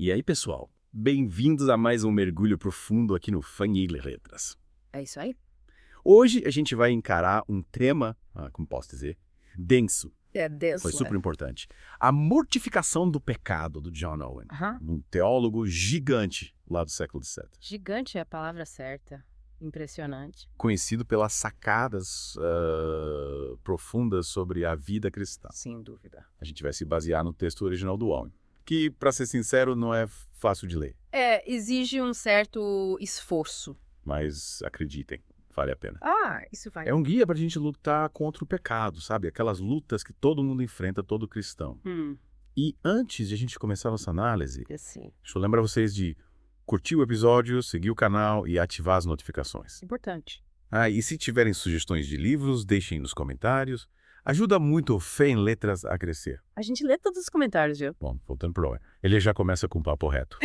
E aí, pessoal? Bem-vindos a mais um mergulho profundo aqui no Família Letras. É isso aí? Hoje a gente vai encarar um tema, como posso dizer, denso. É denso, Foi super importante. A mortificação do pecado, do John Owen. Aham. Um teólogo gigante lá do século XVII. Gigante é a palavra certa. Impressionante. Conhecido pelas sacadas profundas sobre a vida cristã. Sem dúvida. A gente vai se basear no texto original do Owen, que, para ser sincero, não é fácil de ler. Exige um certo esforço. Mas acreditem, vale a pena. Isso vai. É um guia para a gente lutar contra o pecado, sabe? Aquelas lutas que todo mundo enfrenta, todo cristão. E antes de a gente começar a nossa análise, Assim. deixa eu lembrar vocês de curtir o episódio, seguir o canal e ativar as notificações. Importante. E se tiverem sugestões de livros, deixem nos comentários. Ajuda muito o Fé em Letras a crescer. A gente lê todos os comentários, viu? Bom, voltando pro Owen. Ele já começa com o papo reto.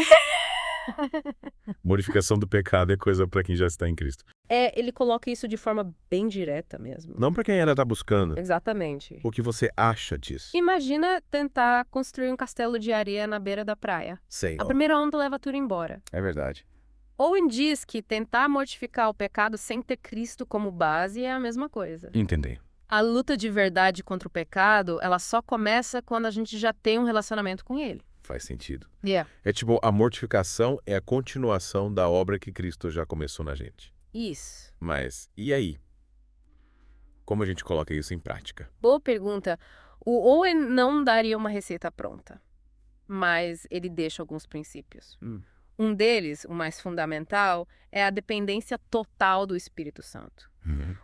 Modificação do pecado é coisa para quem já está em Cristo. Ele coloca isso de forma bem direta mesmo. Não para quem ainda está buscando. Exatamente. O que você acha disso? Imagina tentar construir um castelo de areia na beira da praia. Sei. A primeira onda leva tudo embora. É verdade. Owen diz que tentar mortificar o pecado sem ter Cristo como base é a mesma coisa. Entendi. A luta de verdade contra o pecado, ela só começa quando a gente já tem um relacionamento com ele. Faz sentido. Yeah. É tipo, a mortificação é a continuação da obra que Cristo já começou na gente. Isso. Mas, e aí? Como a gente coloca isso em prática? Boa pergunta. O Owen não daria uma receita pronta, mas ele deixa alguns princípios. Um deles, o mais fundamental, é a dependência total do Espírito Santo.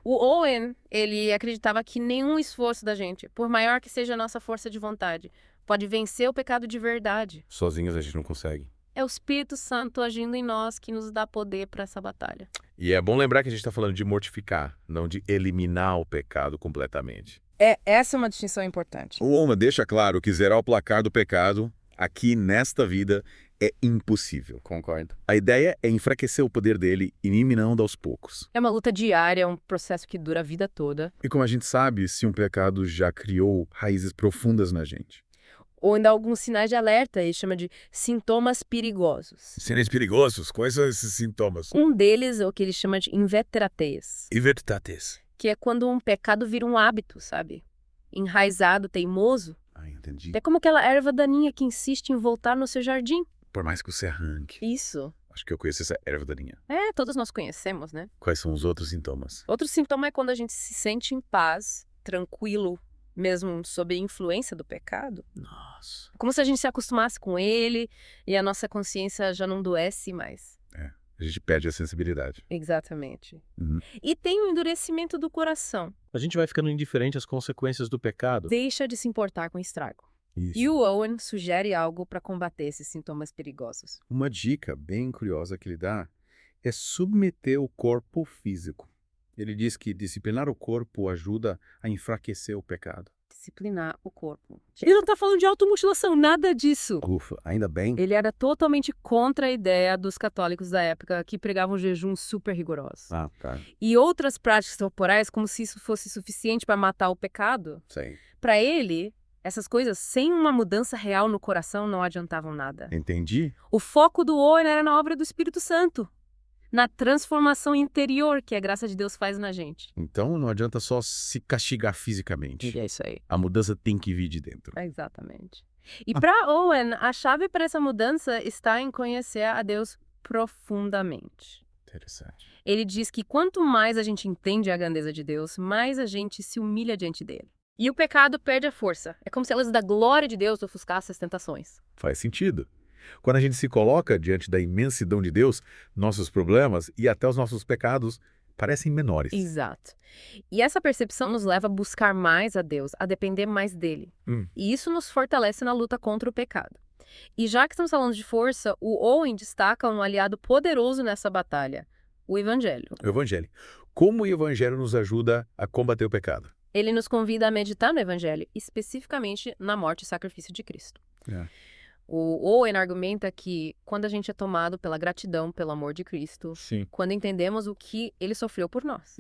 O Owen, ele acreditava que nenhum esforço da gente, por maior que seja a nossa força de vontade, pode vencer o pecado de verdade. Sozinhos a gente não consegue. É o Espírito Santo agindo em nós que nos dá poder para essa batalha. E é bom lembrar que a gente está falando de mortificar, não de eliminar o pecado completamente. Essa é uma distinção importante. O Oma deixa claro que zerar o placar do pecado, aqui nesta vida, é impossível. Concordo. A ideia é enfraquecer o poder dele, eliminando aos poucos. É uma luta diária, um processo que dura a vida toda. E como a gente sabe se um pecado já criou raízes profundas na gente? Ou ainda alguns sinais de alerta, ele chama de sintomas perigosos. Sinais perigosos? Quais são esses sintomas? Um deles é o que ele chama de inveterates, Invertates. que é quando um pecado vira um hábito, sabe? Enraizado, teimoso. Entendi. É como aquela erva daninha que insiste em voltar no seu jardim. Por mais que você arranque. Isso. Acho que eu conheço essa erva daninha. Todos nós conhecemos, né? Quais são os outros sintomas? Outro sintoma é quando a gente se sente em paz, tranquilo, mesmo sob a influência do pecado. Nossa. Como se a gente se acostumasse com ele e a nossa consciência já não adoece mais. A gente perde a sensibilidade. Exatamente. Uhum. E tem o endurecimento do coração. A gente vai ficando indiferente às consequências do pecado. Deixa de se importar com o estrago. Isso. E o Owen sugere algo para combater esses sintomas perigosos. Uma dica bem curiosa que ele dá é submeter o corpo físico. Ele diz que disciplinar o corpo ajuda a enfraquecer o pecado. Disciplinar o corpo. Ele não está falando de automutilação, nada disso. Ufa, ainda bem. Ele era totalmente contra a ideia dos católicos da época que pregavam jejuns super rigorosos. Tá. E outras práticas corporais, como se isso fosse suficiente para matar o pecado. Sei. Para ele, essas coisas, sem uma mudança real no coração, não adiantavam nada. Entendi. O foco do Owen era na obra do Espírito Santo, na transformação interior que a graça de Deus faz na gente. Então não adianta só se castigar fisicamente. É isso aí. A mudança tem que vir de dentro. Exatamente. E para Owen, a chave para essa mudança está em conhecer a Deus profundamente. Interessante. Ele diz que quanto mais a gente entende a grandeza de Deus, mais a gente se humilha diante dele. E o pecado perde a força. É como se a luz da glória de Deus ofuscasse as tentações. Faz sentido. Quando a gente se coloca diante da imensidão de Deus, nossos problemas e até os nossos pecados parecem menores. Exato. E essa percepção nos leva a buscar mais a Deus, a depender mais dele. E isso nos fortalece na luta contra o pecado. E já que estamos falando de força, o Owen destaca um aliado poderoso nessa batalha, o Evangelho. O Evangelho. Como o Evangelho nos ajuda a combater o pecado? Ele nos convida a meditar no Evangelho, especificamente na morte e sacrifício de Cristo. O Owen argumenta que quando a gente é tomado pela gratidão, pelo amor de Cristo, Sim. quando entendemos o que ele sofreu por nós,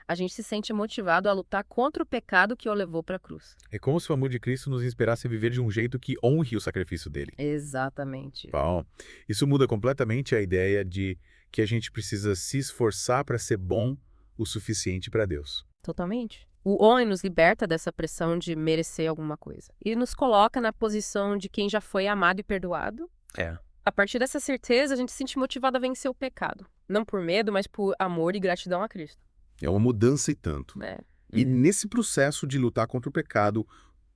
A gente se sente motivado a lutar contra o pecado que o levou para a cruz. É como se o amor de Cristo nos inspirasse a viver de um jeito que honre o sacrifício dele. Exatamente. Bom, isso muda completamente a ideia de que a gente precisa se esforçar para ser bom o suficiente para Deus. Totalmente. O Owen nos liberta dessa pressão de merecer alguma coisa e nos coloca na posição de quem já foi amado e perdoado. É. A partir dessa certeza, a gente se sente motivado a vencer o pecado. Não por medo, mas por amor e gratidão a Cristo. É uma mudança e tanto. Né? E nesse processo de lutar contra o pecado,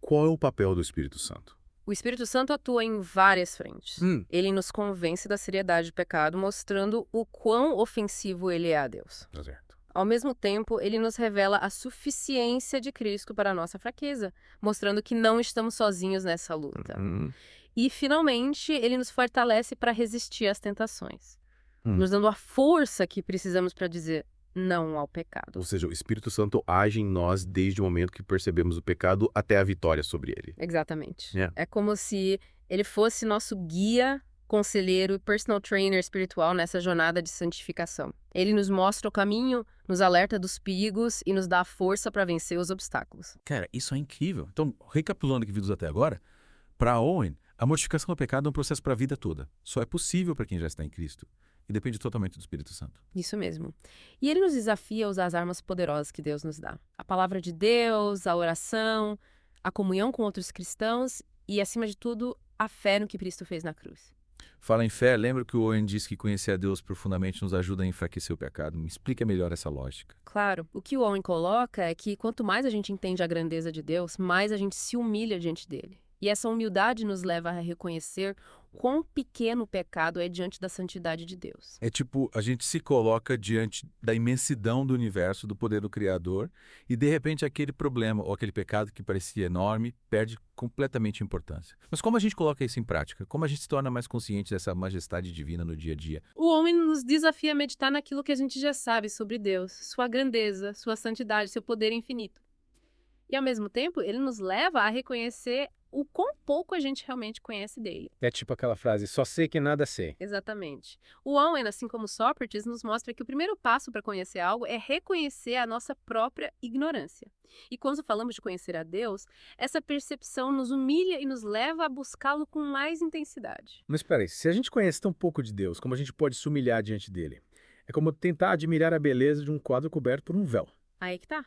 qual é o papel do Espírito Santo? O Espírito Santo atua em várias frentes. Ele nos convence da seriedade do pecado, mostrando o quão ofensivo ele é a Deus. Tá certo. Ao mesmo tempo, ele nos revela a suficiência de Cristo para a nossa fraqueza, mostrando que não estamos sozinhos nessa luta. E, finalmente, ele nos fortalece para resistir às tentações, nos dando a força que precisamos para dizer não ao pecado. Ou seja, o Espírito Santo age em nós desde o momento que percebemos o pecado até a vitória sobre ele. Exatamente. É. É como se ele fosse nosso guia, conselheiro e personal trainer espiritual nessa jornada de santificação. Ele nos mostra o caminho, nos alerta dos perigos e nos dá a força para vencer os obstáculos. Cara, isso é incrível. Então, recapitulando o que vimos até agora, para Owen, a mortificação do pecado é um processo para a vida toda. Só é possível para quem já está em Cristo. E depende totalmente do Espírito Santo. Isso mesmo. E ele nos desafia a usar as armas poderosas que Deus nos dá. A palavra de Deus, a oração, a comunhão com outros cristãos e, acima de tudo, a fé no que Cristo fez na cruz. Fala em fé, lembra que o Owen diz que conhecer a Deus profundamente nos ajuda a enfraquecer o pecado. Me explica melhor essa lógica. Claro, o que o Owen coloca é que quanto mais a gente entende a grandeza de Deus, mais a gente se humilha diante dele. E essa humildade nos leva a reconhecer quão pequeno o pecado é diante da santidade de Deus. É tipo, a gente se coloca diante da imensidão do universo, do poder do Criador, e de repente aquele problema ou aquele pecado que parecia enorme perde completamente importância. Mas como a gente coloca isso em prática? Como a gente se torna mais consciente dessa majestade divina no dia a dia? O homem nos desafia a meditar naquilo que a gente já sabe sobre Deus, sua grandeza, sua santidade, seu poder infinito. E, ao mesmo tempo, ele nos leva a reconhecer o quão pouco a gente realmente conhece dele. É tipo aquela frase, só sei que nada sei. Exatamente. O Owen, assim como Sócrates, nos mostra que o primeiro passo para conhecer algo é reconhecer a nossa própria ignorância. E quando falamos de conhecer a Deus, essa percepção nos humilha e nos leva a buscá-lo com mais intensidade. Mas espera aí, se a gente conhece tão pouco de Deus, como a gente pode se humilhar diante dele? É como tentar admirar a beleza de um quadro coberto por um véu. Aí que tá.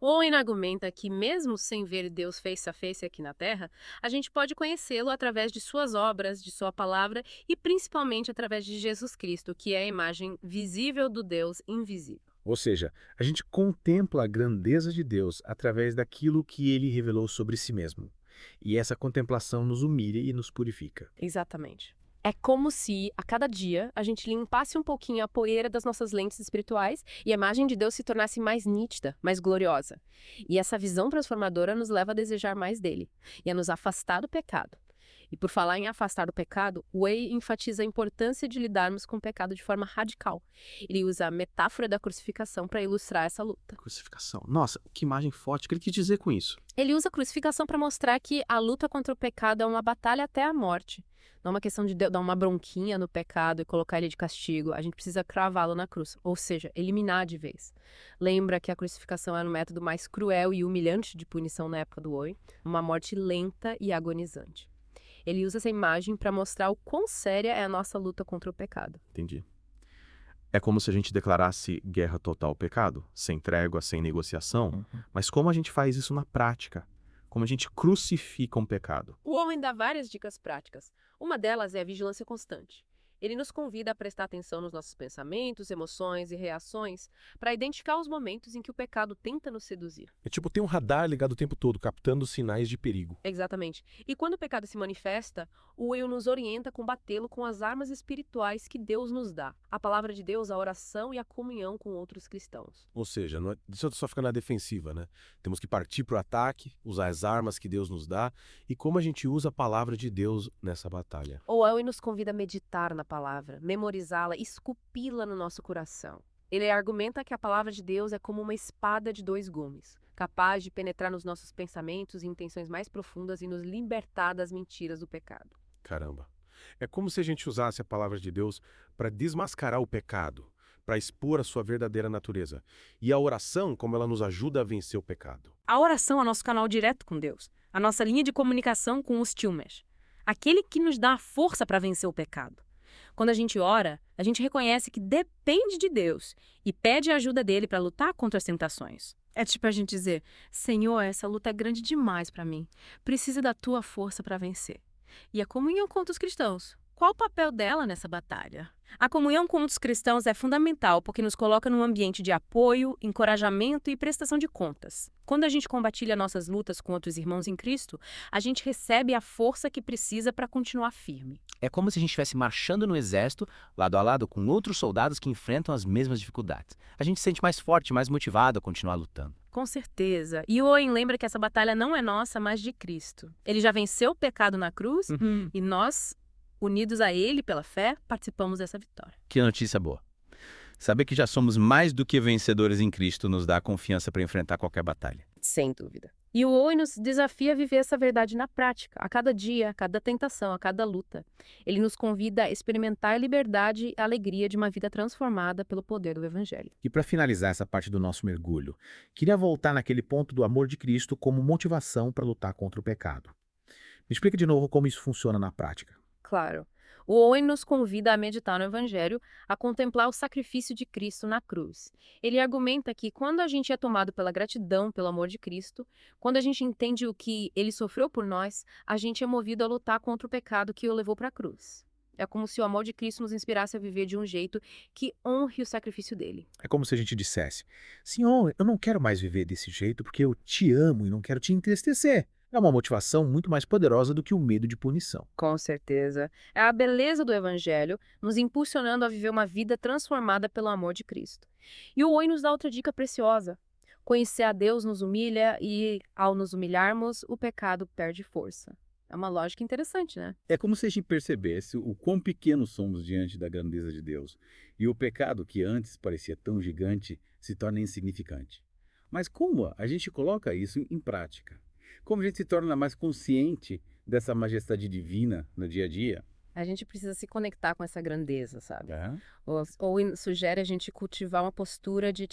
Owen argumenta que, mesmo sem ver Deus face a face aqui na Terra, a gente pode conhecê-lo através de suas obras, de sua palavra e principalmente através de Jesus Cristo, que é a imagem visível do Deus invisível. Ou seja, a gente contempla a grandeza de Deus através daquilo que ele revelou sobre si mesmo. E essa contemplação nos humilha e nos purifica. Exatamente. É como se, a cada dia, a gente limpasse um pouquinho a poeira das nossas lentes espirituais e a imagem de Deus se tornasse mais nítida, mais gloriosa. E essa visão transformadora nos leva a desejar mais dele e a nos afastar do pecado. E por falar em afastar do pecado, Way enfatiza a importância de lidarmos com o pecado de forma radical. Ele usa a metáfora da crucificação para ilustrar essa luta. Crucificação. Nossa, que imagem forte. O que ele quis dizer com isso? Ele usa a crucificação para mostrar que a luta contra o pecado é uma batalha até a morte. Não é uma questão de dar uma bronquinha no pecado e colocar ele de castigo. A gente precisa cravá-lo na cruz, ou seja, eliminar de vez. Lembra que a crucificação era o método mais cruel e humilhante de punição na época do Owen, uma morte lenta e agonizante. Ele usa essa imagem para mostrar o quão séria é a nossa luta contra o pecado. Entendi. É como se a gente declarasse guerra total ao pecado, sem trégua, sem negociação. Mas como a gente faz isso na prática? Como a gente crucifica um pecado? O Owen dá várias dicas práticas. Uma delas é a vigilância constante. Ele nos convida a prestar atenção nos nossos pensamentos, emoções e reações para identificar os momentos em que o pecado tenta nos seduzir. É tipo ter um radar ligado o tempo todo, captando sinais de perigo. Exatamente. E quando o pecado se manifesta, o Will nos orienta a combatê-lo com as armas espirituais que Deus nos dá. A palavra de Deus, a oração e a comunhão com outros cristãos. Ou seja, não adianta só ficar na defensiva, né? Temos que partir para o ataque, usar as armas que Deus nos dá e como a gente usa a palavra de Deus nessa batalha. O Will nos convida a meditar na palavra, memorizá-la, esculpi-la no nosso coração. Ele argumenta que a palavra de Deus é como uma espada de 2 gumes, capaz de penetrar nos nossos pensamentos e intenções mais profundas e nos libertar das mentiras do pecado. Caramba. É como se a gente usasse a palavra de Deus para desmascarar o pecado, para expor a sua verdadeira natureza. E a oração, como ela nos ajuda a vencer o pecado. A oração é nosso canal direto com Deus, a nossa linha de comunicação com os Tilmesh, aquele que nos dá a força para vencer o pecado. Quando a gente ora, a gente reconhece que depende de Deus e pede a ajuda dele para lutar contra as tentações. É tipo a gente dizer: Senhor, essa luta é grande demais para mim. Precisa da tua força para vencer. E a comunhão com os cristãos? Qual o papel dela nessa batalha? A comunhão com os cristãos é fundamental porque nos coloca num ambiente de apoio, encorajamento e prestação de contas. Quando a gente compartilha nossas lutas com outros irmãos em Cristo, a gente recebe a força que precisa para continuar firme. É como se a gente estivesse marchando no exército, lado a lado com outros soldados que enfrentam as mesmas dificuldades. A gente se sente mais forte, mais motivado a continuar lutando. Com certeza. E Owen lembra que essa batalha não é nossa, mas de Cristo. Ele já venceu o pecado na cruz e nós, unidos a ele pela fé, participamos dessa vitória. Que notícia boa. Saber que já somos mais do que vencedores em Cristo nos dá confiança para enfrentar qualquer batalha. Sem dúvida. E o Owen nos desafia a viver essa verdade na prática, a cada dia, a cada tentação, a cada luta. Ele nos convida a experimentar a liberdade e a alegria de uma vida transformada pelo poder do Evangelho. E para finalizar essa parte do nosso mergulho, queria voltar naquele ponto do amor de Cristo como motivação para lutar contra o pecado. Me explica de novo como isso funciona na prática. Claro. O Owen nos convida a meditar no Evangelho, a contemplar o sacrifício de Cristo na cruz. Ele argumenta que quando a gente é tomado pela gratidão, pelo amor de Cristo, quando a gente entende o que ele sofreu por nós, a gente é movido a lutar contra o pecado que o levou para a cruz. É como se o amor de Cristo nos inspirasse a viver de um jeito que honre o sacrifício dele. É como se a gente dissesse: Senhor, eu não quero mais viver desse jeito porque eu te amo e não quero te entristecer. É uma motivação muito mais poderosa do que o medo de punição. Com certeza. É a beleza do Evangelho nos impulsionando a viver uma vida transformada pelo amor de Cristo. E o Owen nos dá outra dica preciosa. Conhecer a Deus nos humilha e, ao nos humilharmos, o pecado perde força. É uma lógica interessante, né? É como se a gente percebesse o quão pequenos somos diante da grandeza de Deus. E o pecado, que antes parecia tão gigante, se torna insignificante. Mas como a gente coloca isso em prática? Como a gente se torna mais consciente dessa majestade divina no dia a dia? A gente precisa se conectar com essa grandeza, sabe? É? Ou sugere a gente cultivar uma postura de,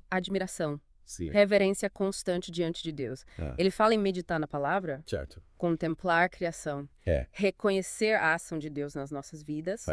admiração, Sim. reverência constante diante de Deus. Ele fala em meditar na palavra, Certo. contemplar a criação, reconhecer a ação de Deus nas nossas vidas.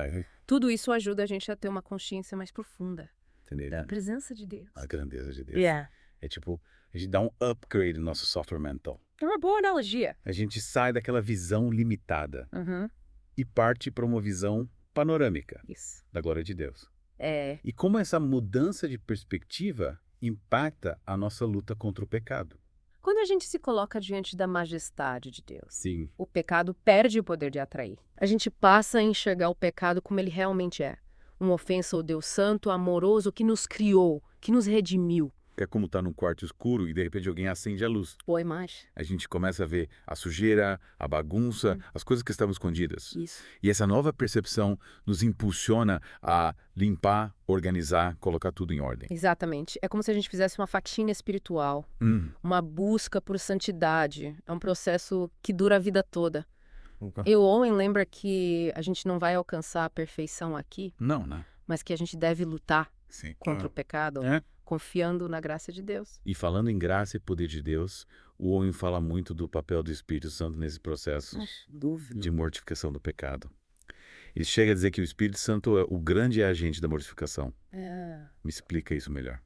Tudo isso ajuda a gente a ter uma consciência mais profunda Entendeu? da presença de Deus. A grandeza de Deus. Yeah. É tipo, a gente dá um upgrade no nosso software mental. É uma boa analogia. A gente sai daquela visão limitada Uhum. e parte para uma visão panorâmica Isso. da glória de Deus. É. E como essa mudança de perspectiva impacta a nossa luta contra o pecado. Quando a gente se coloca diante da majestade de Deus, Sim. o pecado perde o poder de atrair. A gente passa a enxergar o pecado como ele realmente é. Uma ofensa ao Deus Santo, amoroso, que nos criou, que nos redimiu. É como estar num quarto escuro e de repente alguém acende a luz. Boa imagem. A gente começa a ver a sujeira, a bagunça, as coisas que estavam escondidas. Isso. E essa nova percepção nos impulsiona a limpar, organizar, colocar tudo em ordem. Exatamente. É como se a gente fizesse uma faxina espiritual, uma busca por santidade. É um processo que dura a vida toda. E o Owen lembra que a gente não vai alcançar a perfeição aqui, Não, né? mas que a gente deve lutar Sim. contra o pecado, confiando na graça de Deus. E falando em graça e poder de Deus, o Owen fala muito do papel do Espírito Santo nesse processo Dúvida. de mortificação do pecado. Ele chega a dizer que o Espírito Santo é o grande agente da mortificação. Me explica isso melhor.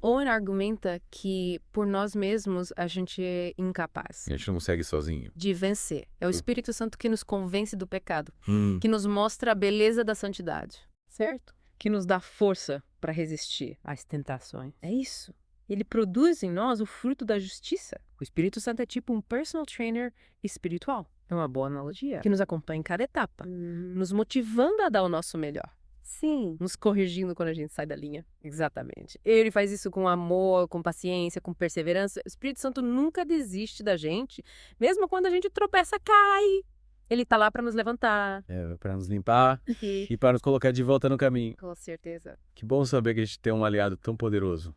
Owen argumenta que, por nós mesmos, a gente é incapaz E a gente não consegue sozinho. de vencer. É o Espírito Santo que nos convence do pecado, que nos mostra a beleza da santidade, certo? Que nos dá força para resistir às tentações. É isso. Ele produz em nós o fruto da justiça. O Espírito Santo é tipo um personal trainer espiritual. É uma boa analogia. Que nos acompanha em cada etapa, nos motivando a dar o nosso melhor. Sim. Nos corrigindo quando a gente sai da linha. Exatamente. Ele faz isso com amor, com paciência, com perseverança. O Espírito Santo nunca desiste da gente, mesmo quando a gente tropeça, cai. Ele tá lá para nos levantar. Para nos limpar e para nos colocar de volta no caminho. Com certeza. Que bom saber que a gente tem um aliado tão poderoso.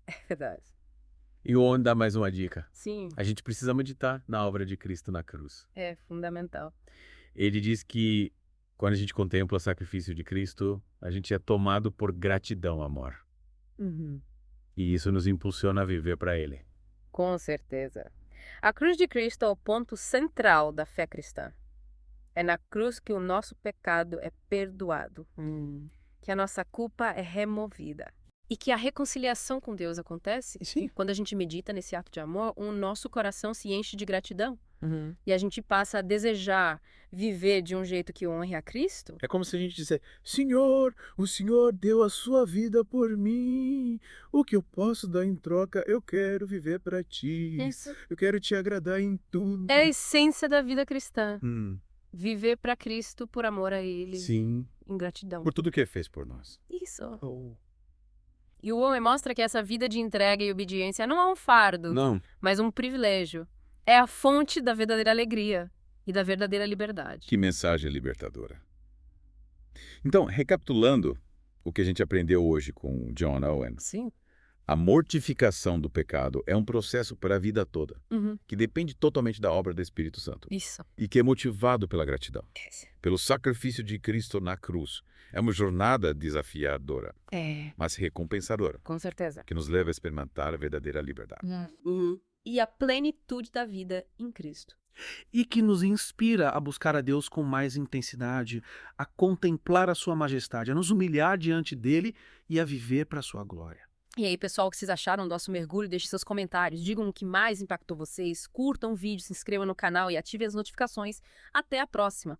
É verdade. E o Owen dá mais uma dica. Sim, A gente precisa meditar na obra de Cristo na cruz. é fundamental. Ele diz que Quando a gente contempla o sacrifício de Cristo, a gente é tomado por gratidão, amor. E isso nos impulsiona a viver para Ele. Com certeza. A cruz de Cristo é o ponto central da fé cristã. É na cruz que o nosso pecado é perdoado, que a nossa culpa é removida. E que a reconciliação com Deus acontece Sim. quando a gente medita nesse ato de amor, o nosso coração se enche de gratidão. E a gente passa a desejar viver de um jeito que honre a Cristo. É como se a gente dissesse: Senhor, o Senhor deu a sua vida por mim. O que eu posso dar em troca? Eu quero viver para ti. Isso Eu quero te agradar em tudo. é a essência da vida cristã. Hum, Viver para Cristo por amor a Ele, sim, em gratidão. por tudo que Ele fez por nós. Isso. Oh. E o Owen mostra que essa vida de entrega e obediência não é um fardo, Não. mas um privilégio. É a fonte da verdadeira alegria e da verdadeira liberdade. Que mensagem libertadora. Então, recapitulando o que a gente aprendeu hoje com John Owen, Sim. a mortificação do pecado é um processo para a vida toda, que depende totalmente da obra do Espírito Santo Isso. e que é motivado pela gratidão, pelo sacrifício de Cristo na cruz. É uma jornada desafiadora, mas recompensadora, Com certeza. que nos leva a experimentar a verdadeira liberdade. E a plenitude da vida em Cristo. E que nos inspira a buscar a Deus com mais intensidade, a contemplar a sua majestade, a nos humilhar diante dele e a viver para a sua glória. E aí, pessoal, o que vocês acharam do nosso mergulho? Deixem seus comentários, digam o que mais impactou vocês, curtam o vídeo, se inscrevam no canal e ativem as notificações. Até a próxima!